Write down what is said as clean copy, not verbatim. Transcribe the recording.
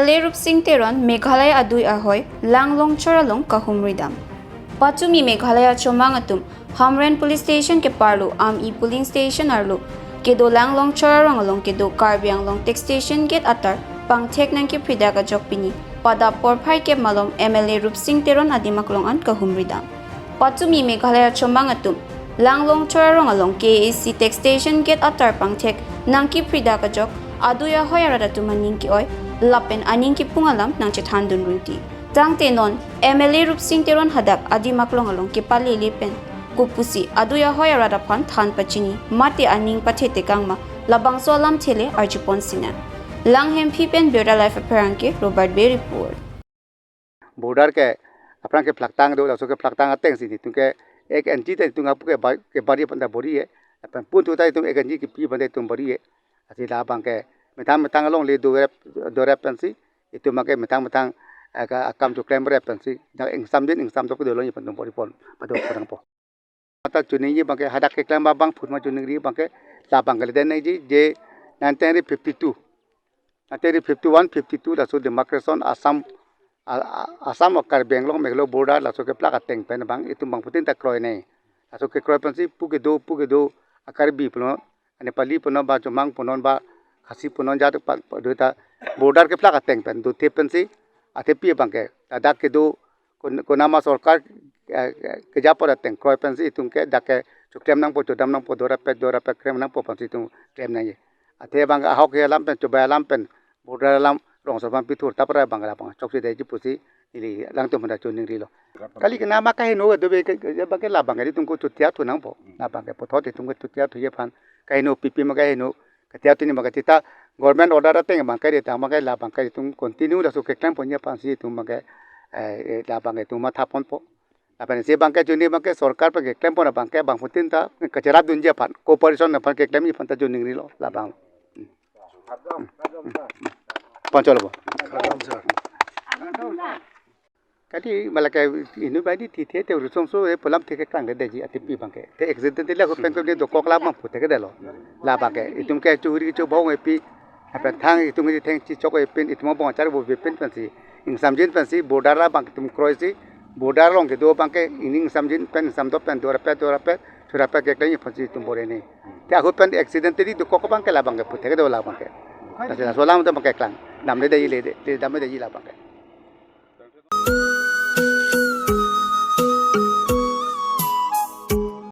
MLA Rupsing Teron Meghalaya Adui Ahoy Langlong Choralong Kahumridam Pachumi Meghalaya Chomangatum Hamren Police Station ke parlo am polling station arlo kedo Langlong Chorarong along kedo Karbiang Long Tech Station gate atar pang tek nang ke pridaga jokpini pada porphai ke malom MLA Rupsing Teron adimaklong an Kahumridam Pachumi Meghalaya Chomangatum Langlong Chorarong along KAC Tech Station gate atar pang tek nang ki pridaga jok Aduya hoyarada tumaning ki oy lapen aning ki pungalam nang chethandun runti tang tenon MLA Rupsing Teron hadak adi maklong along ki palili pen kupusi aduya hoyarada phan than pachini mate aning pathete kangma labang solam thele arjipon sina langhem phi pen bera life apparent ke Robert Bay report border ke अपना के फ्लक्तांग दो लसो के फ्लक्तांग अतेंग सी तुके एक NG ते तुंगा के बारी बंदा बोरी है अपन पुंतु ताई तुम एक एनजी की पी बंदे तुम बोरी है अति ला बांके metang metang long le do rep pensi itu makai metang akam tu claim rep pensi dak ing sam to ko lo ni pon bori pon pado perang po ata chuni ni bakai hadak ke claim bang phut ma chuni ri bakai la bangal den nei ji je 1952 1951 52 la so democration asam akar benglong meglo border la so ke plaka teng pen bang itu bang putin ta kroy nei aso ke kroy pensi puke do akar bi pno ane pali pno ba chomang ponon ba khasi punon jatu duta border ke plaka teng pen du tepensi atepi bangke adak ke do konama sarkar ke japor teng kroy pensi tungke dake chukrem nang po chodam nang po dora pe krem nang po pensi tung krem nang ye ate bang ahok ke lam pen choba lam pen border lam rong sorban pitur tapra bangala bang chokse de jipusi ili lang tu manda chuning ri lo kali ke nama kai no do be bangke la bangari tungko chutia tu nang po na bangke pothote tungko chutia tu ye phan kai no pipi ma kai no ketia tu ni magatita government order ateng bangkai ta magai la bangkai tum continue la so ke claim ponya pansi tum magai la bangkai tum ma thapon po apane se bangkai juni bangkai sarkar pa ke claim pona bangkai bang putin ta kachara dunja pan cooperation na pan ke claim ni pan ta juni ri lo la bang pancholo kali malaka inu badi ti the te rusong so e polam the ke klang de ji atipi bangkai te accident le ko pen ko de do kokla ma pute ke de lo la bangkai itum ke churi chu bong e pi apa thang itu ngi thang chi chok e pen itmo bon char bo pen pensi ing samjin pensi border la bang tum kroisi border long ke do bang ke ing samjin pen samdo pen dora pe thura pe ke kai pensi tum bore ne ta ho pen accident ri do kok bang ke la bang ke pute ke do la bang ke ta so la mo to bang ke klang nam le de le dam de ji la bang ke